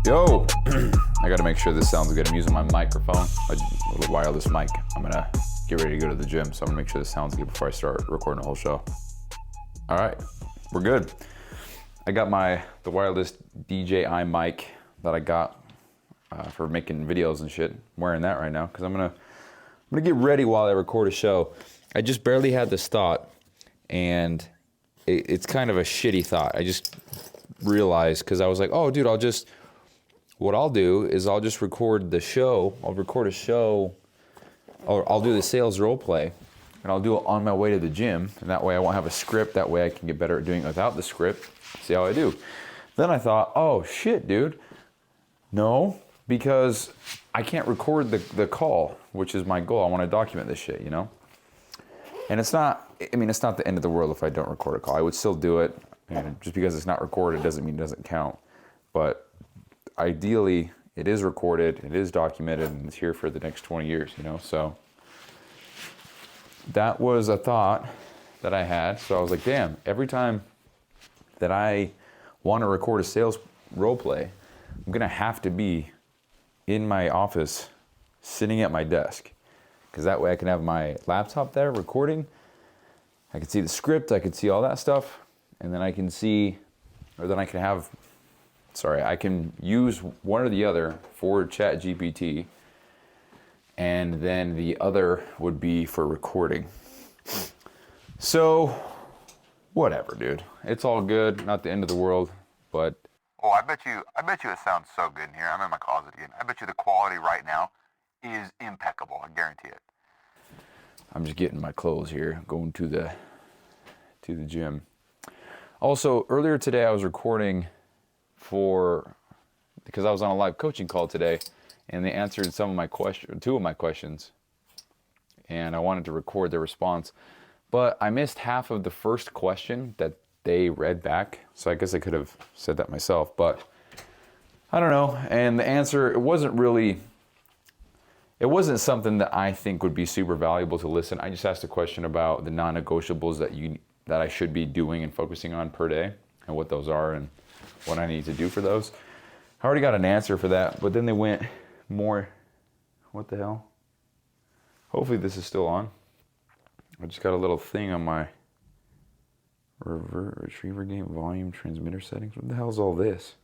Yo, I gotta make sure this sounds good. I'm using my microphone, a little wireless mic. I'm gonna get ready to go to the gym, so I'm gonna make sure this sounds good before I start recording the whole show. All right, we're good. I got the wireless DJI mic that I got for making videos and shit. I'm wearing that right now because I'm gonna get ready while I record a show. I just barely had this thought, and it's kind of a shitty thought. I just realized because I was like, oh, dude, what I'll do is I'll just record the show. I'll record a show, or I'll do the sales role play, and I'll do it on my way to the gym. And that way I won't have a script. That way I can get better at doing it without the script. See how I do. Then I thought, oh shit, dude. No, because I can't record the call, which is my goal. I want to document this shit, you know? And it's not the end of the world if I don't record a call. I would still do it. And just because it's not recorded doesn't mean it doesn't count. But ideally, it is recorded, it is documented, and it's here for the next 20 years, you know? So that was a thought that I had. So I was like, damn, every time that I want to record a sales role play, I'm gonna have to be in my office, sitting at my desk. Because that way I can have my laptop there recording. I can see the script, I can see all that stuff, and then I can I can use one or the other for ChatGPT, and then the other would be for recording. So, whatever, dude. It's all good, not the end of the world, but... Oh, I bet you it sounds so good in here. I'm in my closet again. I bet you the quality right now is impeccable. I guarantee it. I'm just getting my clothes here, going to the gym. Also, earlier today I was recording because I was on a live coaching call today, and they answered two of my questions, and I wanted to record their response, but I missed half of the first question that they read back, so I guess I could have said that myself, but I don't know. And the answer, it wasn't something that I think would be super valuable to listen. I just asked a question about the non-negotiables that I should be doing and focusing on per day, and what those are, and what I need to do for those. I already got an answer for that, but then they went more, what the hell? Hopefully this is still on. I just got a little thing on my retriever game volume transmitter settings. What the hell is all this?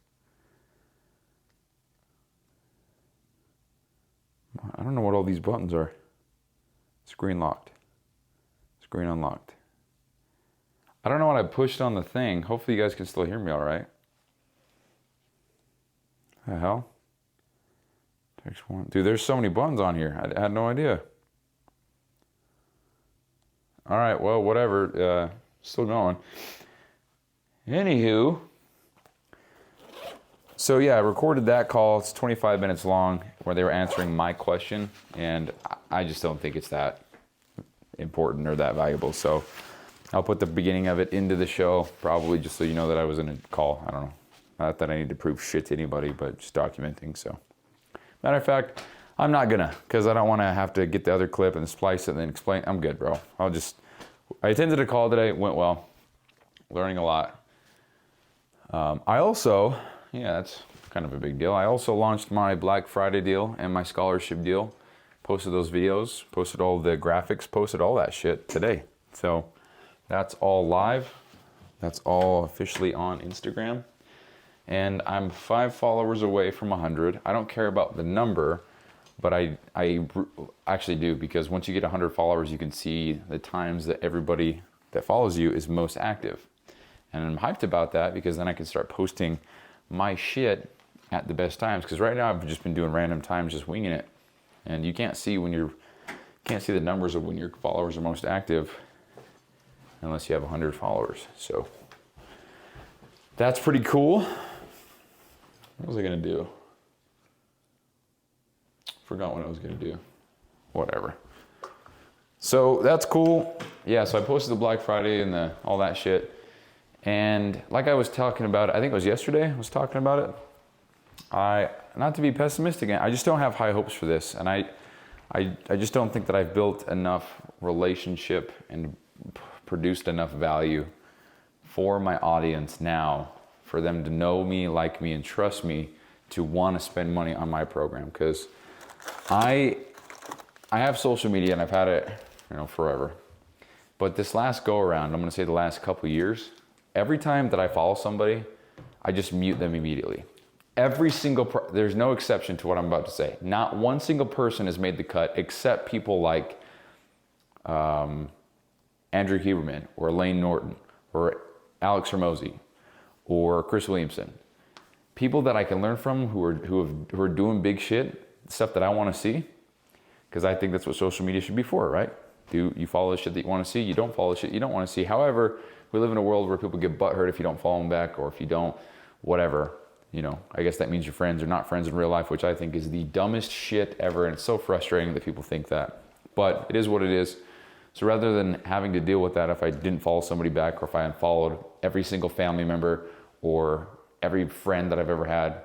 I don't know what all these buttons are. Screen locked. Screen unlocked. I don't know what I pushed on the thing. Hopefully you guys can still hear me all right. The hell? Text one. Dude, there's so many buttons on here. I had no idea. All right, well, whatever. Still going. Anywho. So yeah, I recorded that call. It's 25 minutes long, where they were answering my question, and I just don't think it's that important or that valuable. So I'll put the beginning of it into the show, probably just so you know that I was in a call. I don't know. Not that I need to prove shit to anybody, but just documenting. So, matter of fact, I'm not gonna, because I don't want to have to get the other clip and splice it and then explain. I'm good, bro. I attended a call today. It went well. Learning a lot. That's kind of a big deal. I also launched my Black Friday deal and my scholarship deal. Posted those videos, posted all the graphics, posted all that shit today. So that's all live. That's all officially on Instagram. And I'm 5 followers away from 100. I don't care about the number, but I actually do, because once you get 100 followers, you can see the times that everybody that follows you is most active. And I'm hyped about that, because then I can start posting my shit at the best times. Because right now I've just been doing random times, just winging it. And you can't see the numbers of when your followers are most active unless you have 100 followers. So that's pretty cool. What was I gonna do? Forgot what I was gonna do. Whatever. So that's cool. Yeah, so I posted the Black Friday and all that shit. And like I was talking about, I think it was yesterday I was talking about it. Not to be pessimistic, I just don't have high hopes for this. And I just don't think that I've built enough relationship and produced enough value for my audience now, for them to know me, like me, and trust me to want to spend money on my program. Because I have social media and I've had it, forever. But this last go around, I'm gonna say the last couple years, every time that I follow somebody, I just mute them immediately. Every single, there's no exception to what I'm about to say. Not one single person has made the cut except people like Andrew Huberman or Elaine Norton or Alex Hormozy or Chris Williamson. People that I can learn from who are doing big shit, stuff that I want to see, because I think that's what social media should be for, right? You follow the shit that you want to see, you don't follow the shit you don't want to see. However, we live in a world where people get butthurt if you don't follow them back or if you don't, whatever. I guess that means you're friends or not friends in real life, which I think is the dumbest shit ever, and it's so frustrating that people think that. But it is what it is. So rather than having to deal with that if I didn't follow somebody back or if I unfollowed every single family member or every friend that I've ever had,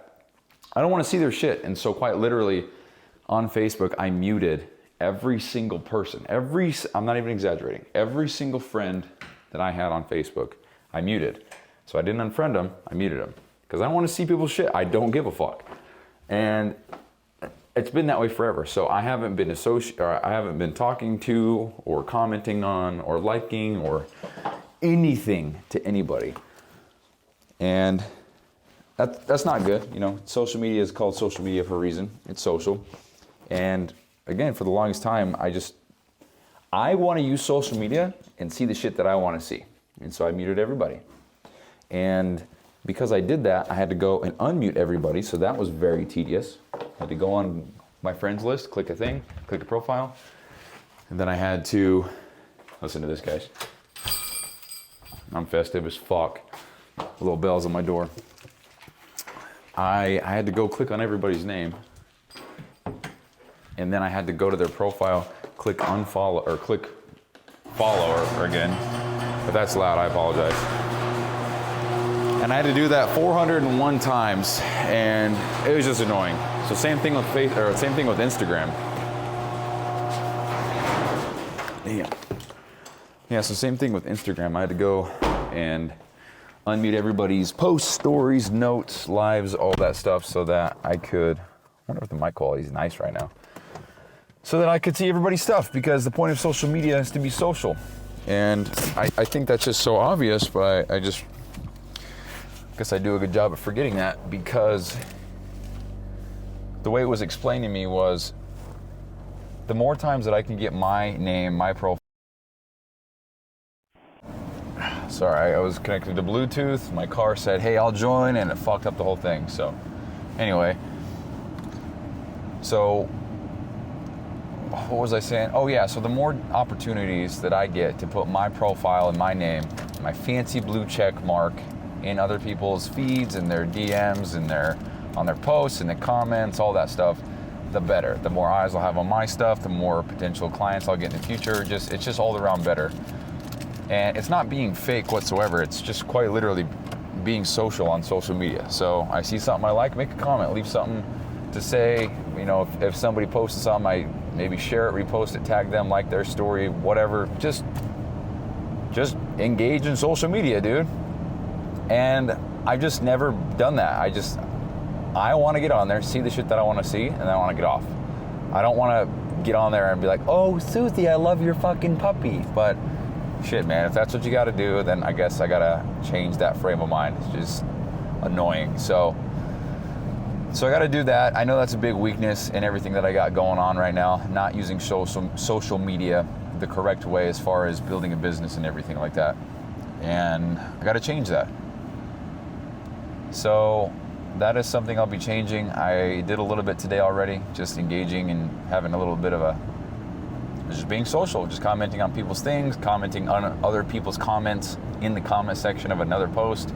I don't want to see their shit. And so quite literally on Facebook, I muted every single person, I'm not even exaggerating, every single friend that I had on Facebook, I muted. So I didn't unfriend them, I muted them. Because I don't want to see people's shit. I don't give a fuck. And it's been that way forever. So I haven't been talking to or commenting on or liking or anything to anybody. And that's not good. Social media is called social media for a reason. It's social. And again, for the longest time, I want to use social media and see the shit that I want to see. And so I muted everybody. And because I did that, I had to go and unmute everybody, so that was very tedious. I had to go on my friends list, click a thing, click a profile, and then I had to, listen to this, guys. I'm festive as fuck. Little bells on my door. I had to go click on everybody's name, and then I had to go to their profile, click unfollow, or click follow or again. If that's loud, I apologize. And I had to do that 401 times, and it was just annoying. So same thing with same thing with Instagram. Damn. Yeah, so same thing with Instagram. I had to go and unmute everybody's posts, stories, notes, lives, all that stuff, so that I could. I wonder if the mic quality is nice right now. So that I could see everybody's stuff, because the point of social media is to be social. And I think that's just so obvious, but I guess I do a good job of forgetting that, because the way it was explained to me was the more times that I can get my name, my profile. Sorry, I was connected to Bluetooth. My car said, hey, I'll join, and it fucked up the whole thing. So anyway, so what was I saying? Oh yeah, so the more opportunities that I get to put my profile and my name, my fancy blue check mark, in other people's feeds and their DMs and on their posts and the comments, all that stuff, the better. The more eyes I'll have on my stuff, the more potential clients I'll get in the future. It's just all around better. And it's not being fake whatsoever. It's just quite literally being social on social media. So I see something I like, make a comment, leave something to say. If somebody posts something, I maybe share it, repost it, tag them, like their story, whatever. Just engage in social media, dude. And I've just never done that. I want to get on there, see the shit that I want to see, and then I want to get off. I don't want to get on there and be like, oh, Susie, I love your fucking puppy. But shit, man, if that's what you got to do, then I guess I got to change that frame of mind. It's just annoying. So I got to do that. I know that's a big weakness in everything that I got going on right now, not using social media the correct way as far as building a business and everything like that. And I got to change that. So that is something I'll be changing. I did a little bit today already, just engaging and having a little bit of just being social, just commenting on people's things, commenting on other people's comments in the comment section of another post,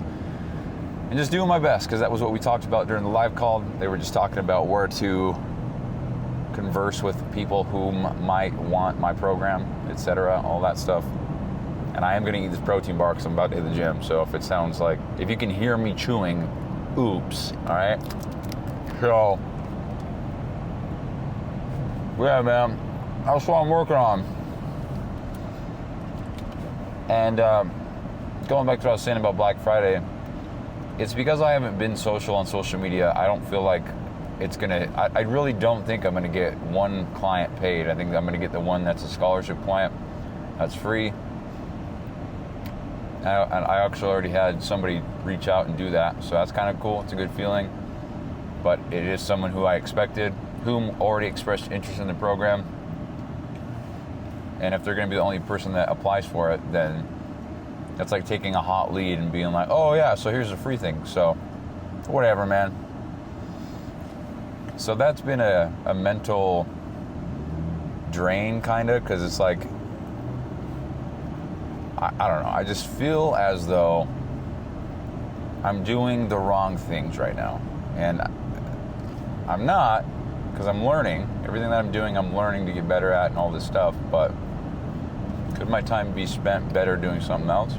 and just doing my best, because that was what we talked about during the live call. They were just talking about where to converse with people who might want my program, etc., all that stuff. And I am going to eat this protein bar because I'm about to hit the gym. So if you can hear me chewing, oops, all right? So, yeah, man, that's what I'm working on. And going back to what I was saying about Black Friday, it's because I haven't been social on social media. I don't feel like it's gonna, I really don't think I'm gonna get one client paid. I think I'm gonna get the one that's a scholarship client that's free. And I actually already had somebody reach out and do that, so that's kind of cool. It's a good feeling. But it is someone who I expected, whom already expressed interest in the program. And if they're going to be the only person that applies for it, then that's like taking a hot lead and being like, oh yeah, so here's a free thing. So whatever, man. So that's been a mental drain, kind of, because it's like, I don't know. I just feel as though I'm doing the wrong things right now. And I'm not, because I'm learning. Everything that I'm doing, I'm learning to get better at and all this stuff. But could my time be spent better doing something else?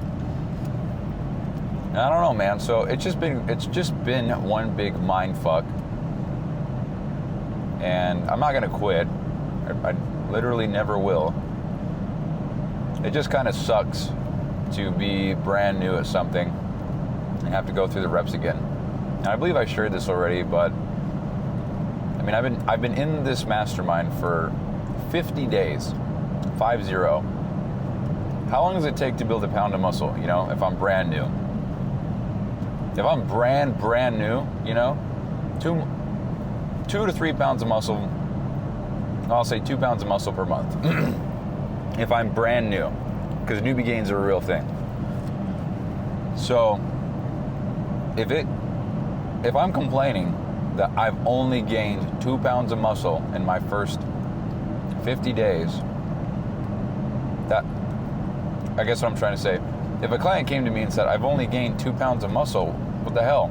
And I don't know, man. So it's just been one big mind fuck. And I'm not gonna quit. I literally never will. It just kind of sucks to be brand new at something and have to go through the reps again. And I believe I shared this already, but I mean, I've been in this mastermind for 50 days, 50. How long does it take to build a pound of muscle? You know, if I'm brand new. If I'm brand new, you know, 2 to 3 pounds of muscle. I'll say 2 pounds of muscle per month. If I'm brand new, because newbie gains are a real thing. So if I'm complaining that I've only gained 2 pounds of muscle in my first 50 days, that, I guess what I'm trying to say, if a client came to me and said, I've only gained 2 pounds of muscle, what the hell?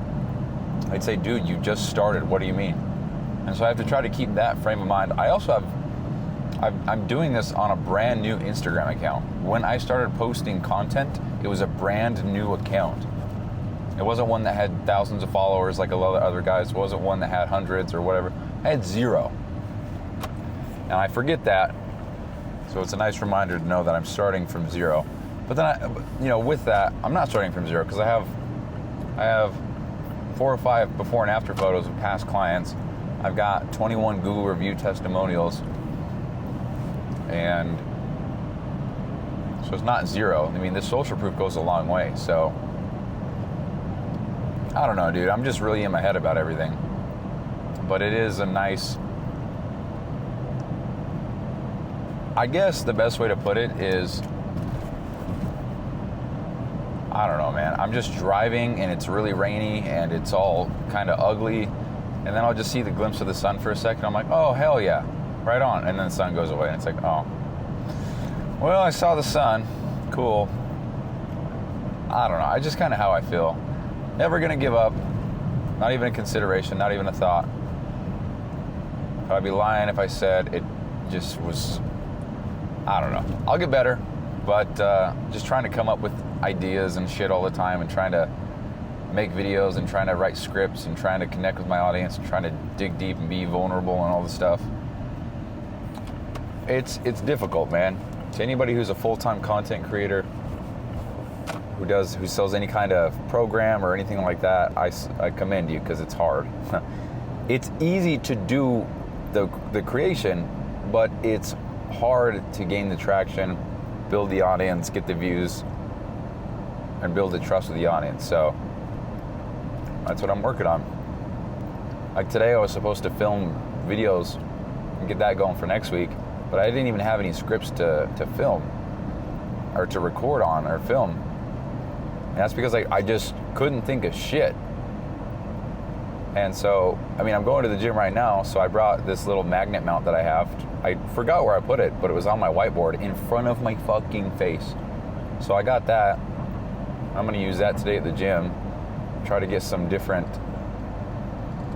I'd say, dude, you just started, what do you mean? And so I have to try to keep that frame of mind. I also I'm doing this on a brand new Instagram account. When I started posting content, it was a brand new account. It wasn't one that had thousands of followers like a lot of other guys. It wasn't one that had hundreds or whatever. I had 0. And I forget that. So it's a nice reminder to know that I'm starting from 0. But then, with that, I'm not starting from 0 because I have 4 or 5 before and after photos of past clients. I've got 21 Google review testimonials. And so it's not 0. I mean, this social proof goes a long way. So I don't know, dude. I'm just really in my head about everything. But it is a nice, I guess the best way to put it is, I don't know, man. I'm just driving and it's really rainy and it's all kind of ugly. And then I'll just see the glimpse of the sun for a second. I'm like, oh, hell yeah. Right on. And then the sun goes away and it's like, oh, well, I saw the sun. Cool. I don't know. I just kind of how I feel. Never going to give up. Not even a consideration. Not even a thought. I'd be lying if I said it just was, I don't know. I'll get better. But just trying to come up with ideas and shit all the time and trying to make videos and trying to write scripts and trying to connect with my audience and trying to dig deep and be vulnerable and all this stuff. It's difficult, man. To anybody who's a full-time content creator, who sells any kind of program or anything like that, I commend you because it's hard. It's easy to do the creation, but it's hard to gain the traction, build the audience, get the views, and build the trust with the audience. So that's what I'm working on. Like today, I was supposed to film videos and get that going for next week. But I didn't even have any scripts to film or to record on or film. And that's because I just couldn't think of shit. And so, I mean, I'm going to the gym right now, so I brought this little magnet mount that I have. I forgot where I put it, but it was on my whiteboard in front of my fucking face. So I got that. I'm gonna use that today at the gym. Try to get some different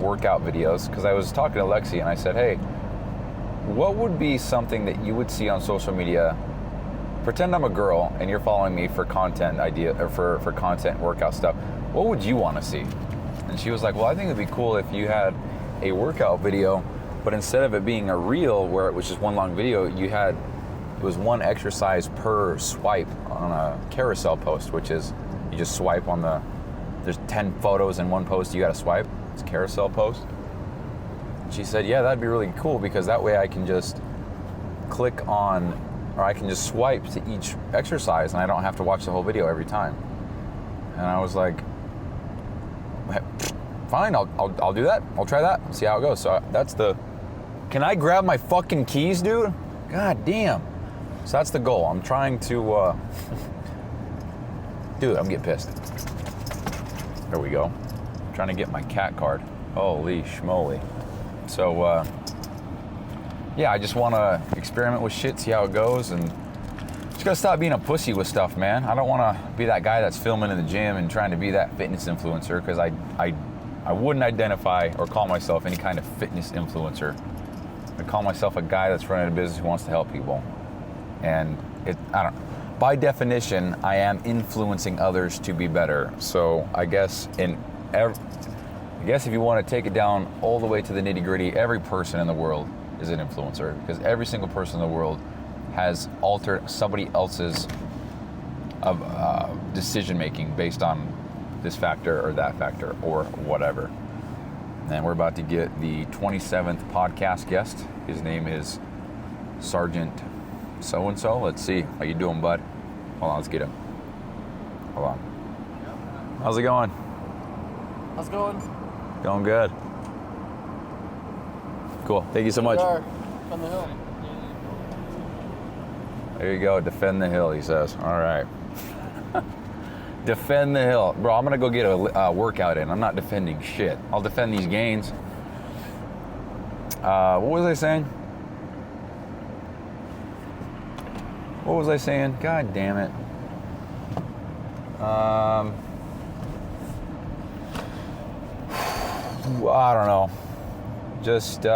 workout videos. Because I was talking to Lexi and I said, hey, what would be something that you would see on social media? Pretend I'm a girl and you're following me for content idea or for content workout stuff. What would you want to see? And she was like, well, I think it'd be cool if you had a workout video, but instead of it being a reel where it was just one long video, it was one exercise per swipe on a carousel post, which is You just swipe on there's 10 photos in one post, you gotta swipe. It's a carousel post. She said, yeah, that'd be really cool because that way I can just click on, or I can just swipe to each exercise and I don't have to watch the whole video every time. And I was like, fine, I'll do that. I'll try that, see how it goes. So can I grab my fucking keys, dude? God damn. So that's the goal. I'm trying to, dude, I'm getting pissed. There we go. I'm trying to get my cat card. Holy schmoly. So, yeah, I just want to experiment with shit, see how it goes, and just gotta stop being a pussy with stuff, man. I don't want to be that guy that's filming in the gym and trying to be that fitness influencer, because I wouldn't identify or call myself any kind of fitness influencer. I call myself a guy that's running a business who wants to help people. And by definition, I am influencing others to be better. So I guess if you want to take it down all the way to the nitty-gritty, every person in the world is an influencer, because every single person in the world has altered somebody else's decision-making based on this factor or that factor or whatever. And we're about to get the 27th podcast guest. His name is Sergeant so-and-so. Let's see. How you doing, bud? Hold on, let's get him. Hold on. How's it going? How's it going? Going good. Cool. Thank you so much. On the hill. There you go. Defend the hill, he says. All right. Defend the hill. Bro, I'm going to go get a workout in. I'm not defending shit. I'll defend these gains. What was I saying? What was I saying? God damn it. I don't know. Just, dude,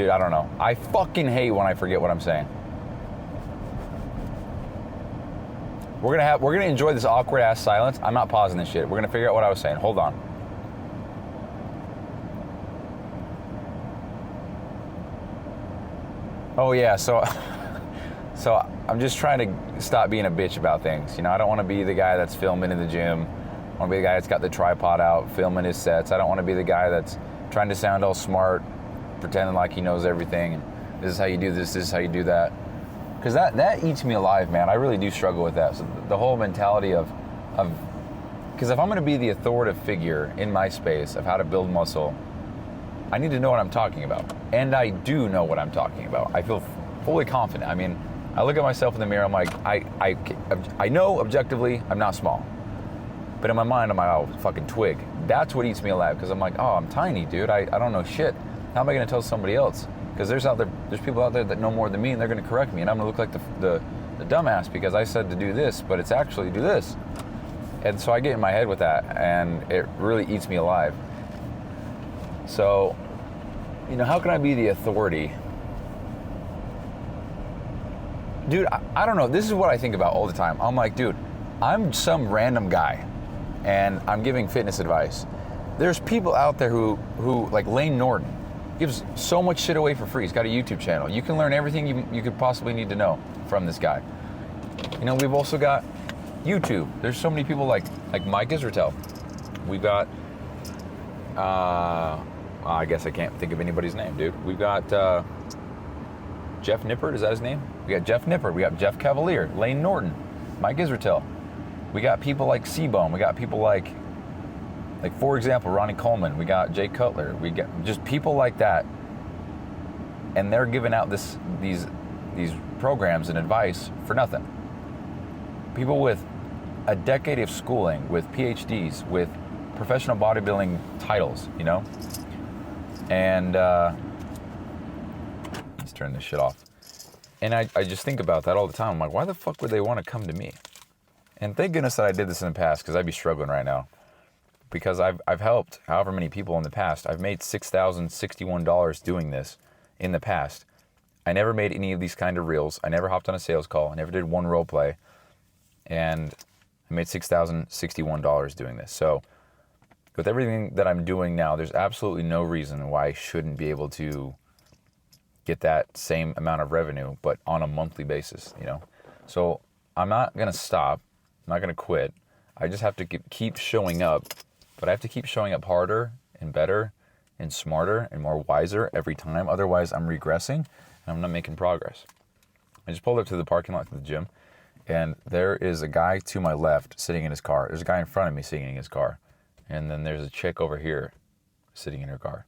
I don't know. I fucking hate when I forget what I'm saying. We're gonna enjoy this awkward ass silence. I'm not pausing this shit. We're gonna figure out what I was saying. Hold on. Oh yeah, so I'm just trying to stop being a bitch about things. You know, I don't want to be the guy that's filming in the gym. I want to be the guy that's got the tripod out, filming his sets. I don't want to be the guy that's trying to sound all smart, pretending like he knows everything. And this is how you do this is how you do that. Because that eats me alive, man. I really do struggle with that. So the whole mentality of because if I'm going to be the authoritative figure in my space of how to build muscle, I need to know what I'm talking about. And I do know what I'm talking about. I feel fully confident. I mean, I look at myself in the mirror, I'm like, I know objectively I'm not small. But in my mind, I'm like, oh, fucking twig. That's what eats me alive, because I'm like, oh, I'm tiny, dude. I don't know shit. How am I going to tell somebody else? Because there's people out there that know more than me, and they're going to correct me, and I'm going to look like the dumbass because I said to do this, but it's actually do this. And so I get in my head with that, and it really eats me alive. So, you know, how can I be the authority? Dude, I don't know. This is what I think about all the time. I'm like, dude, I'm some random guy, and I'm giving fitness advice. There's people out there who like Lane Norton, gives so much shit away for free. He's got a YouTube channel. You can learn everything you could possibly need to know from this guy. You know, we've also got YouTube. There's so many people like Mike Israetel. We've got, I guess I can't think of anybody's name, dude. We've got Jeff Nippert, is that his name? We got Jeff Nippert. We got Jeff Cavalier, Lane Norton, Mike Israetel. We got people like Seabone. We got people like for example, Ronnie Coleman. We got Jay Cutler. We got just people like that, and they're giving out these programs and advice for nothing. People with a decade of schooling, with PhDs, with professional bodybuilding titles, you know. And let's turn this shit off. And I just think about that all the time. I'm like, why the fuck would they want to come to me? And thank goodness that I did this in the past, because I'd be struggling right now. Because I've helped however many people in the past. I've made $6,061 doing this in the past. I never made any of these kind of reels. I never hopped on a sales call. I never did one role play. And I made $6,061 doing this. So with everything that I'm doing now, there's absolutely no reason why I shouldn't be able to get that same amount of revenue, but on a monthly basis, you know? So I'm not going to stop. I'm not going to quit. I just have to keep showing up, but I have to keep showing up harder and better and smarter and more wiser every time. Otherwise, I'm regressing and I'm not making progress. I just pulled up to the parking lot of the gym, and there is a guy to my left sitting in his car. There's a guy in front of me sitting in his car. And then there's a chick over here sitting in her car.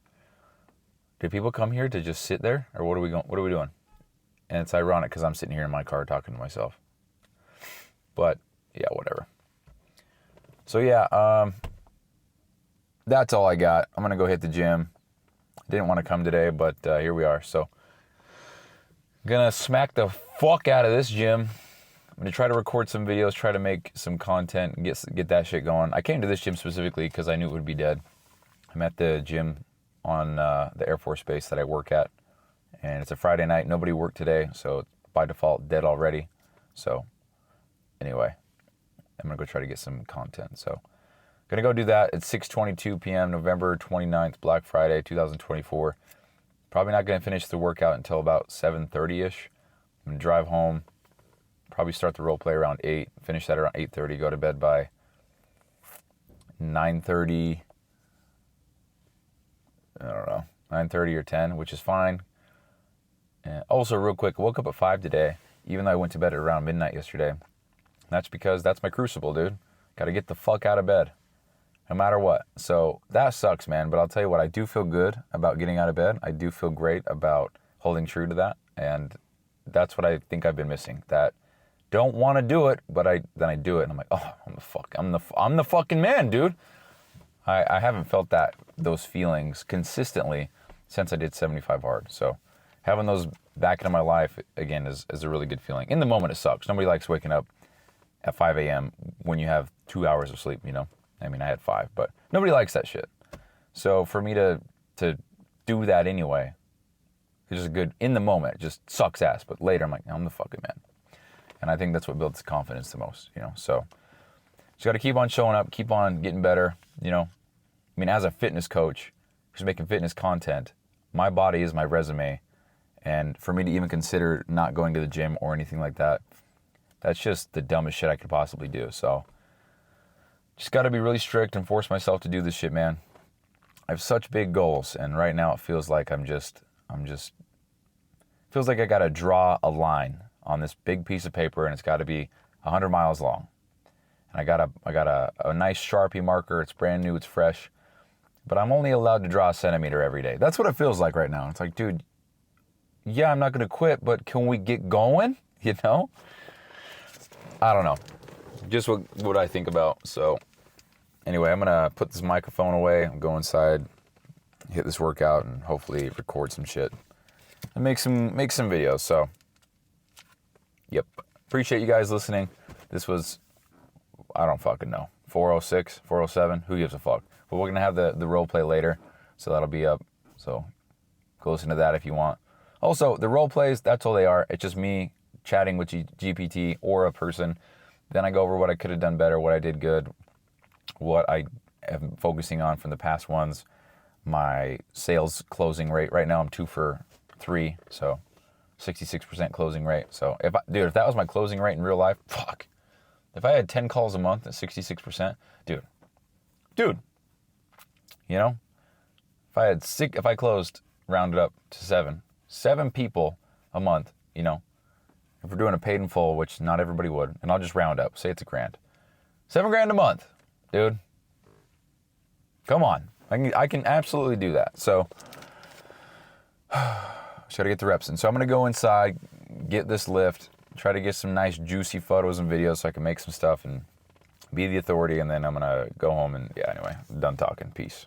Do people come here to just sit there? Or what are we doing? And it's ironic because I'm sitting here in my car talking to myself. But, yeah, whatever. So, yeah, that's all I got. I'm going to go hit the gym. Didn't want to come today, but here we are. So, going to smack the fuck out of this gym. I'm going to try to record some videos, try to make some content, and get that shit going. I came to this gym specifically because I knew it would be dead. I'm at the gym on the Air Force Base that I work at, and it's a Friday night. Nobody worked today, so by default, dead already. So, anyway, I'm going to go try to get some content. So, going to go do that at 6:22 p.m., November 29th, Black Friday, 2024. Probably not going to finish the workout until about 7:30-ish. I'm going to drive home. Probably start the role play around 8, finish that around 8:30, go to bed by 9:30, I don't know, 9:30 or 10, which is fine. And also, real quick, I woke up at 5 today, even though I went to bed at around midnight yesterday. That's because that's my crucible, dude. Got to get the fuck out of bed, no matter what. So that sucks, man, but I'll tell you what, I do feel good about getting out of bed. I do feel great about holding true to that, and that's what I think I've been missing, that don't want to do it, but then I do it, and I'm like, oh, I'm the fucking man, dude. I haven't felt those feelings consistently since I did 75 hard. So having those back into my life again is a really good feeling. In the moment, it sucks. Nobody likes waking up at 5 a.m. when you have 2 hours of sleep. You know, I mean, I had 5, but nobody likes that shit. So for me to do that anyway, it's just good in the moment. It just sucks ass, but later I'm like, I'm the fucking man. And I think that's what builds confidence the most, you know. So just got to keep on showing up, keep on getting better, you know. I mean, as a fitness coach who's making fitness content, my body is my resume. And for me to even consider not going to the gym or anything like that, that's just the dumbest shit I could possibly do. So just got to be really strict and force myself to do this shit, man. I have such big goals, and right now it feels like feels like I got to draw a line on this big piece of paper, and it's got to be 100 miles long. And I got a nice Sharpie marker. It's brand new. It's fresh. But I'm only allowed to draw a centimeter every day. That's what it feels like right now. It's like, dude, yeah, I'm not going to quit, but can we get going? You know? I don't know. Just what I think about. So anyway, I'm going to put this microphone away. I'm going inside, hit this workout, and hopefully record some shit and make some videos. So yep. Appreciate you guys listening. This was, I don't fucking know, 406, 407, who gives a fuck? But we're going to have the role play later, so that'll be up. So go listen to that if you want. Also, the role plays, that's all they are. It's just me chatting with GPT or a person. Then I go over what I could have done better, what I did good, what I am focusing on from the past ones, my sales closing rate. Right now I'm 2 for 3, so 66% closing rate. So if that was my closing rate in real life, fuck. If I had 10 calls a month at 66%, dude, you know, if I closed, rounded up to 7 people a month, you know, if we're doing a paid in full, which not everybody would, and I'll just round up, say it's $1,000, $7,000 a month, dude. Come on, I can absolutely do that. So just gotta get the reps in. So I'm gonna go inside, get this lift, try to get some nice juicy photos and videos so I can make some stuff and be the authority, and then I'm gonna go home and, yeah, anyway, I'm done talking. Peace.